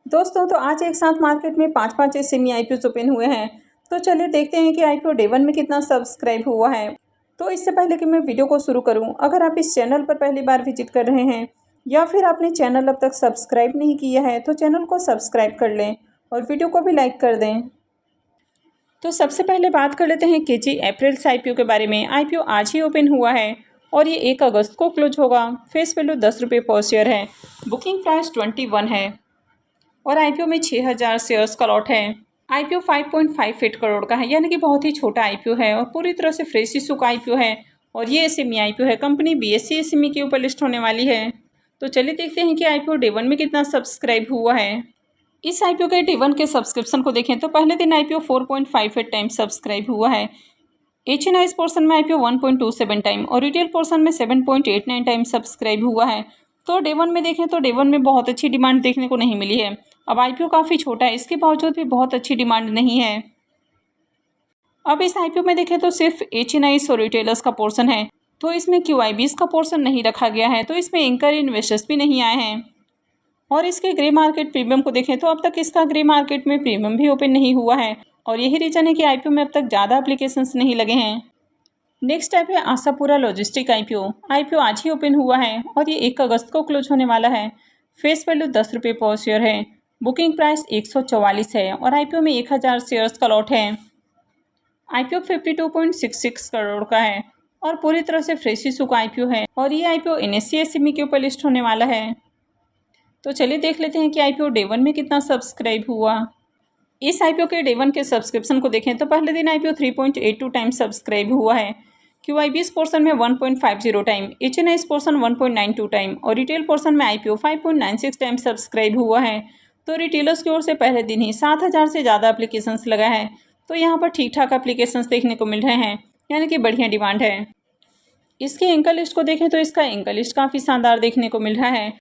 दोस्तों तो आज एक साथ मार्केट में पाँच सेमी आईपीओ ओपन हुए हैं। तो चलिए देखते हैं कि आईपीओ डे 1 में कितना सब्सक्राइब हुआ है। तो इससे पहले कि मैं वीडियो को शुरू करूं, अगर आप इस चैनल पर पहली बार विजिट कर रहे हैं या फिर आपने चैनल अब तक सब्सक्राइब नहीं किया है तो चैनल को सब्सक्राइब कर लें और वीडियो को भी लाइक कर दें। तो सबसे पहले बात कर लेते हैं केजी अप्रैल्स आईपीओ के बारे में। आईपीओ आज ही ओपन हुआ है और ये 1 अगस्त को क्लोज होगा। फेस वैल्यू 10 रुपये पर शेयर है। बुकिंग प्राइस 21 है और आईपीओ में 6000 शेयर्स का लॉट है। आईपीओ 5.58 करोड़ का है, यानी कि बहुत ही छोटा आईपीओ है और पूरी तरह से फ्रेश इशू का आईपीओ है और ये एसएमई आईपीओ है। कंपनी बीएसई एसएमई के ऊपर लिस्ट होने वाली है। तो चलिए देखते हैं कि आईपीओ डे 1 में कितना सब्सक्राइब हुआ है। इस आईपीओ के डे 1 के सब्सक्रिप्शन को देखें तो पहले दिन आईपीओ 4.58 टाइम्स सब्सक्राइब हुआ है। एचएनआईज पोर्सन में आईपीओ 1.27 टाइम और रिटेल पोर्सन में 7.89 टाइम सब्सक्राइब हुआ है। तो डे 1 में देखें तो डे 1 में बहुत अच्छी डिमांड देखने को नहीं मिली है। अब आईपीओ काफ़ी छोटा है, इसके बावजूद भी बहुत अच्छी डिमांड नहीं है। अब इस आईपीओ में देखें तो सिर्फ एचएनआईज और रिटेलर्स का पोर्सन है, तो इसमें क्यूआईबीज का पोर्सन नहीं रखा गया है। तो इसमें एंकर इन्वेस्टर्स भी नहीं आए हैं। और इसके ग्रे मार्केट प्रीमियम को देखें तो अब तक इसका ग्रे मार्केट में प्रीमियम भी ओपन नहीं हुआ है और यही रीज़न है कि आईपीओ में अब तक ज़्यादा एप्लीकेशंस नहीं लगे हैं। नेक्स्ट टाइप है आशापुरा लॉजिस्टिक आईपीओ। आईपीओ आज ही ओपन हुआ है और ये 1 अगस्त को क्लोज होने वाला है। फेस वैल्यू 10 रुपये पर शेयर है। बुकिंग प्राइस 144 है और आईपीओ में 1000 शेयर्स का लॉट है। आईपीओ 52.66 करोड़ का है और पूरी तरह से फ्रेश इशू का आईपीओ है और ये आईपीओ एनएससी एसएमई के ऊपर लिस्ट होने वाला है। तो चलिए देख लेते हैं कि आईपीओ डे 1 में कितना सब्सक्राइब हुआ। इस आईपीओ के डे 1 के सब्सक्रिप्शन को देखें तो पहले दिन आईपीओ 3.82 टाइम सब्सक्राइब हुआ है। क्यूआईबीज पोर्सन में 1.50 टाइम, एचएनआईज पोर्सन 1.92 टाइम और रिटेल पोर्सन में आईपीओ 5.96 टाइम सब्सक्राइब हुआ है। तो रिटेलर्स की ओर से पहले दिन ही 7000 से ज़्यादा एप्लीकेशंस लगा है। तो यहाँ पर ठीक ठाक एप्लीकेशंस देखने को मिल रहे हैं, यानी कि बढ़िया डिमांड है। इसके एंकर लिस्ट को देखें तो इसका एंकर लिस्ट काफ़ी शानदार देखने को मिल रहा है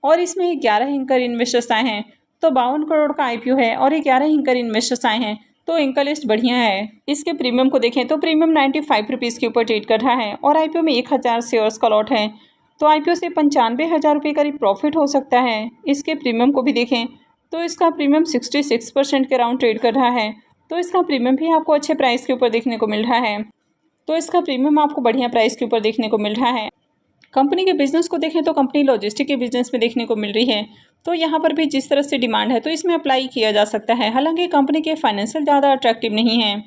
और इसमें 11 एंकर इन्वेस्टर्स आए हैं। तो 52 करोड़ का आईपीओ है और 11 एंकर इन्वेस्टर्स आए हैं, तो एंकर लिस्ट बढ़िया है। इसके प्रीमियम को देखें तो प्रीमियम 95 रुपीज़ के ऊपर ट्रेड कर रहा है और आईपीओ में 1000 शेयर्स का लॉट है। तो आईपीओ से 95,000 रुपये करीब प्रॉफिट हो सकता है। इसके प्रीमियम को भी देखें तो इसका प्रीमियम 66% के अराउंड ट्रेड कर रहा है। तो इसका प्रीमियम भी आपको अच्छे प्राइस के ऊपर देखने को मिल रहा है। तो इसका प्रीमियम आपको बढ़िया प्राइस के ऊपर देखने को मिल रहा है। कंपनी के बिजनेस को देखें तो कंपनी लॉजिस्टिक के बिजनेस में देखने को मिल रही है। तो यहाँ पर भी जिस तरह से डिमांड है तो इसमें अप्लाई किया जा सकता है। हालांकि कंपनी के फाइनेंशियल ज़्यादा अट्रैक्टिव नहीं है।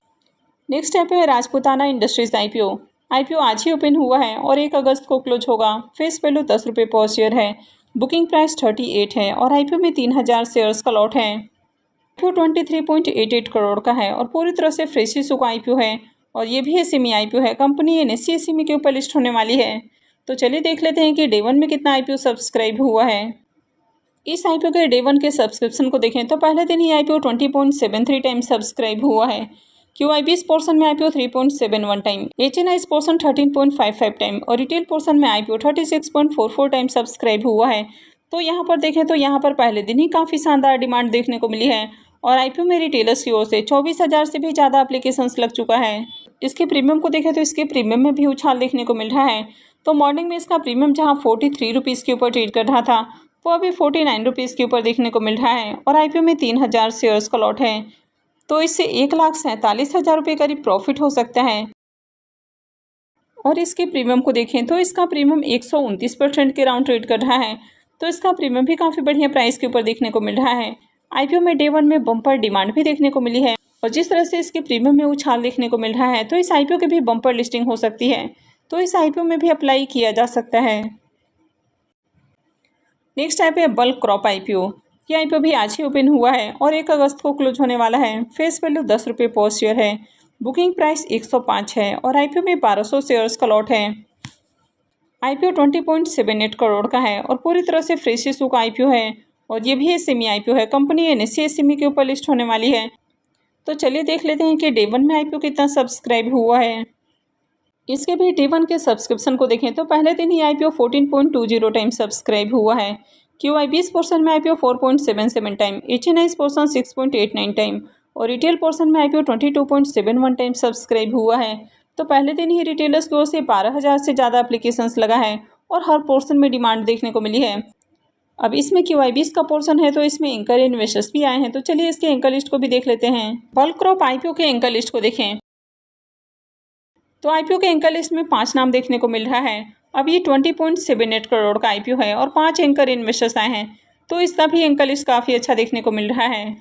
नेक्स्ट टाइप है राजपूताना इंडस्ट्रीज आईपीओ। आईपीओ आज ही ओपन हुआ है और 1 अगस्त को क्लोज होगा। फेस वैल्यू 10 रुपये पर शेयर है। बुकिंग प्राइस 38 है और आईपीओ में 3000 शेयर्स का लॉट है। आईपीओ 23.88 करोड़ का है और पूरी तरह से फ्रेश इशू का आईपीओ है और ये भी एसएमई आईपीओ है। कंपनी एनएससी एसएमई के ऊपर लिस्ट होने वाली है। तो चलिए देख लेते हैं कि डे 1 में कितना आईपीओ सब्सक्राइब हुआ है। इस आईपीओ के डे 1 के सब्सक्रिप्शन को देखें तो पहले दिन ही आईपीओ 20.73 टाइम सब्सक्राइब हुआ है। क्यूआईबीज पोर्सन में आईपीओ 3.71 टाइम, एचएनआईज पोर्सन 13.55 टाइम और रिटेल पोर्सन में आईपीओ 36.44 टाइम सब्सक्राइब हुआ है। तो यहाँ पर देखें तो यहाँ पर पहले दिन ही काफ़ी शानदार डिमांड देखने को मिली है और आईपीओ में रिटेलर्स की ओर से 24,000 से भी ज़्यादा एप्लीकेशंस लग चुका है। इसके प्रीमियम को देखें तो इसके प्रीमियम में भी उछाल देखने को मिल रहा है। तो मॉर्निंग में इसका प्रीमियम जहां 43 रुपीज़ के ऊपर ट्रेड कर रहा था वो अभी 49 रुपीज़ के ऊपर देखने को मिल रहा है और आईपीओ में 3000 शेयर्स का लॉट है। तो इससे 1,47,000 रुपये करीब प्रॉफिट हो सकता है। और इसके प्रीमियम को देखें तो इसका प्रीमियम 129% के राउंड ट्रेड कर रहा है। तो इसका प्रीमियम भी काफ़ी बढ़िया प्राइस के ऊपर देखने को मिल रहा है। आईपीओ में डे 1 में बम्पर डिमांड भी देखने को मिली है और जिस तरह से इसके प्रीमियम में उछाल देखने को मिल रहा है तो इस आईपीओ की भी बम्पर लिस्टिंग हो सकती है। तो इस आईपीओ में भी अप्लाई किया जा सकता है। नेक्स्ट टाइप है बल्क क्रॉप आईपीओ। यह आईपीओ भी आज ही ओपन हुआ है और 1 अगस्त को क्लोज होने वाला है। फेस वैल्यू 10 रुपये पर शेयर है। बुकिंग प्राइस 105 है और आईपीओ में 1200 शेयर्स का लॉट है। आईपीओ 20.78 करोड़ का है और पूरी तरह से फ्रेश इशू का आईपीओ है और ये भी एसएमई आईपीओ है। कंपनी एनएससी एसएमई के ऊपर लिस्ट होने वाली है। तो चलिए देख लेते हैं कि डे 1 में आईपीओ कितना सब्सक्राइब हुआ है। इसके भी डे 1 के सब्सक्रिप्शन को देखें तो पहले दिन ही आईपीओ 14.20 टाइम सब्सक्राइब हुआ है। क्यूआईबीज पोर्सन में आईपीओ 4.77 टाइम, एचएनआईज पोर्सन 6.89 टाइम और रिटेल पोर्सन में आईपीओ 22.71 टाइम सब्सक्राइब हुआ है। तो पहले दिन ही रिटेलर्स की ओर से 12,000 से ज़्यादा एप्लीकेशंस लगा है और हर पोर्सन में डिमांड देखने को मिली है। अब इसमें QIBs का पोर्शन है तो इसमें एंकर इन्वेस्टर्स भी आए हैं। तो चलिए इसके एंकर लिस्ट को भी देख लेते हैं। बल्क क्रॉप IPO के एंकर लिस्ट को देखें तो IPO के एंकर लिस्ट में 5 नाम देखने को मिल रहा है। अब ये 20.78 करोड़ का IPO है और 5 एंकर इन्वेस्टर्स आए हैं, तो इसका भी एंकर लिस्ट काफ़ी अच्छा देखने को मिल रहा है।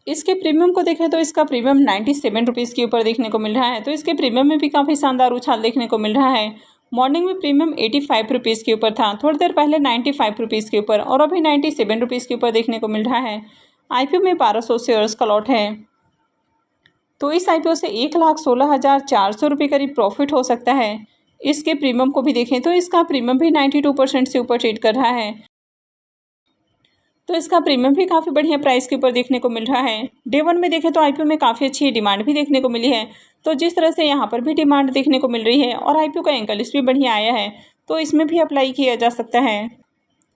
इसके प्रीमियम को देखें तो इसका प्रीमियम 97 रुपीज़ के ऊपर देखने को मिल रहा है। तो इसके प्रीमियम में भी काफ़ी शानदार उछाल देखने को मिल रहा है। मॉर्निंग में प्रीमियम 85 रुपीज़ के ऊपर था, थोड़ी देर पहले 95 रुपीज़ के ऊपर और अभी 97 रुपीज़ के ऊपर देखने को मिल रहा है। IPO में 1200 शेयर्स का लॉट है। तो इस IPO से 1,16,400 रुपये करीब प्रॉफिट हो सकता है। इसके प्रीमियम को भी देखें तो इसका प्रीमियम भी 92% से ऊपर ट्रेड कर रहा है। तो इसका प्रीमियम भी काफ़ी बढ़िया प्राइस के ऊपर देखने को मिल रहा है। डे 1 में देखें तो IPO में काफ़ी अच्छी डिमांड भी देखने को मिली है। तो जिस तरह से यहाँ पर भी डिमांड देखने को मिल रही है और IPO का एंकर लिस्ट भी बढ़िया आया है, तो इसमें भी अप्लाई किया जा सकता है।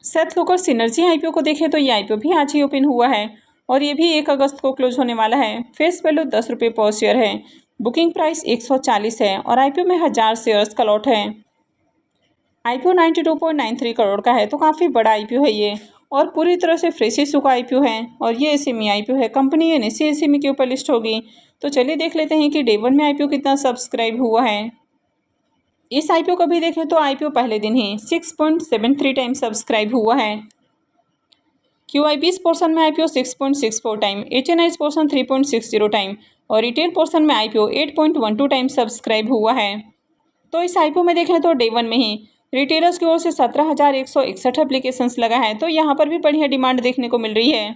सेथ लोकर सिनर्जी IPO को देखें तो ये IPO भी आज ही ओपन हुआ है और ये भी 1 अगस्त को क्लोज होने वाला है। फेस वैल्यू 10 रुपये पर शेयर है। बुकिंग प्राइस 140 है और IPO में 1000 शेयर्स का लॉट है। IPO 92.93 करोड़ का है, तो काफ़ी बड़ा IPO है ये और पूरी तरह से फ्रेश इशू का IPO है और ये SME IPO है। कंपनी NSE SME के ऊपर लिस्ट होगी। तो चलिए देख लेते हैं कि डे 1 में IPO कितना सब्सक्राइब हुआ है। इस IPO को भी देखें तो IPO पहले दिन ही 6.73 टाइम सब्सक्राइब हुआ है। QIBs पोर्शन में IPO 6.64 time, HNIs portion 3.60 time और रिटेल पोर्शन में IPO 8.12 टाइम सब्सक्राइब हुआ है। तो इस IPO में देखें तो डे 1 में ही रिटेलर्स की ओर से 17,161 एप्लीकेशंस लगा है। तो यहाँ पर भी बढ़िया डिमांड देखने को मिल रही है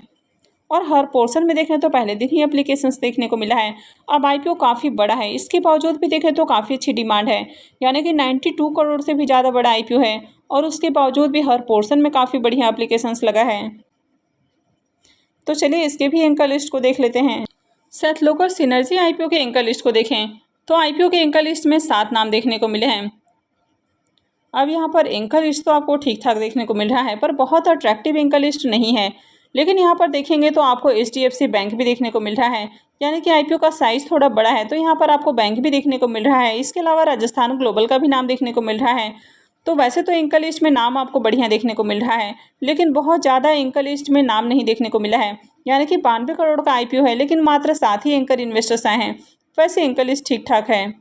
और हर पोर्शन में देखें तो पहले दिन ही एप्लीकेशंस देखने को मिला है। अब IPO काफ़ी बड़ा है, इसके बावजूद भी देखें तो काफ़ी अच्छी डिमांड है, यानी कि 92 करोड़ से भी ज़्यादा बड़ा IPO है और उसके बावजूद भी हर पोर्शन में काफ़ी बढ़िया एप्लीकेशंस लगा है। तो चलिए इसके भी एंकर लिस्ट को देख लेते हैं। सेथ लोकर सिनर्जी IPO के एंकर लिस्ट को देखें तो IPO के एंकर लिस्ट में 7 नाम देखने को मिले हैं। अब यहाँ पर एंकर लिस्ट तो आपको ठीक ठाक देखने को मिल रहा है, पर बहुत अट्रैक्टिव एंकर लिस्ट नहीं है। लेकिन यहाँ पर देखेंगे तो आपको HDFC बैंक भी देखने को मिल रहा है, यानी कि IPO का साइज़ थोड़ा बड़ा है, तो यहाँ पर आपको बैंक भी देखने को मिल रहा है। इसके अलावा राजस्थान ग्लोबल का भी नाम देखने को मिल रहा है। तो वैसे तो एंकर लिस्ट में नाम आपको बढ़िया देखने को मिल रहा है, लेकिन बहुत ज़्यादा एंकर लिस्ट में नाम नहीं देखने को मिला है। यानी कि 92 करोड़ का IPO है, लेकिन मात्र 7 ही एंकर इन्वेस्टर्स आए हैं। वैसे एंकर लिस्ट ठीक ठाक है।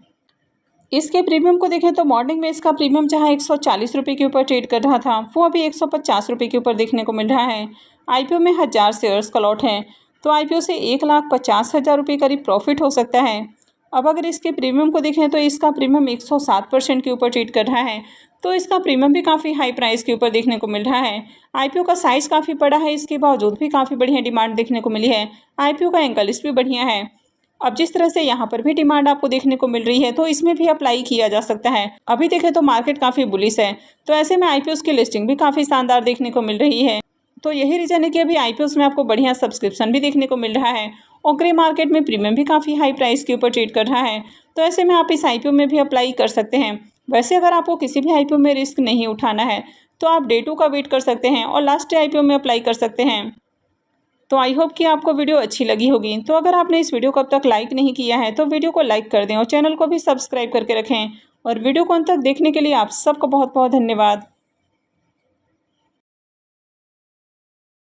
इसके प्रीमियम को देखें तो मॉर्निंग में इसका प्रीमियम जहां 140 रुपये के ऊपर ट्रेड कर रहा था, वो अभी 150 रुपये के ऊपर देखने को मिल रहा है। IPO में 1000 शेयर्स का लॉट है, तो IPO से 1,50,000 रुपये करीब प्रॉफिट हो सकता है। अब अगर इसके प्रीमियम को देखें तो इसका प्रीमियम 107% के ऊपर ट्रेड कर रहा है, तो इसका प्रीमियम भी काफ़ी हाई प्राइस के ऊपर देखने को मिल रहा है। IPO का साइज़ काफ़ी बड़ा है, इसके बावजूद भी काफ़ी बढ़िया डिमांड देखने को मिली है। IPO का एंकर लिस्ट भी बढ़िया है। अब जिस तरह से यहाँ पर भी डिमांड आपको देखने को मिल रही है, तो इसमें भी अप्लाई किया जा सकता है। अभी देखें तो मार्केट काफ़ी बुलिश है, तो ऐसे में IPOs की लिस्टिंग भी काफ़ी शानदार देखने को मिल रही है। तो यही रीज़न है कि अभी IPOs में आपको बढ़िया सब्सक्रिप्शन भी देखने को मिल रहा है और ग्रे मार्केट में प्रीमियम भी काफ़ी हाई प्राइस के ऊपर ट्रेड कर रहा है। तो ऐसे में आप इस IPO में भी अप्लाई कर सकते हैं। वैसे अगर आपको किसी भी IPO में रिस्क नहीं उठाना है, तो आप डे 2 का वेट कर सकते हैं और लास्ट डे IPO में अप्लाई कर सकते हैं। तो आई होप कि आपको वीडियो अच्छी लगी होगी। तो अगर आपने इस वीडियो को अब तक लाइक नहीं किया है तो वीडियो को लाइक कर दें और चैनल को भी सब्सक्राइब करके रखें। और वीडियो को अंत तक देखने के लिए आप सबका बहुत बहुत धन्यवाद।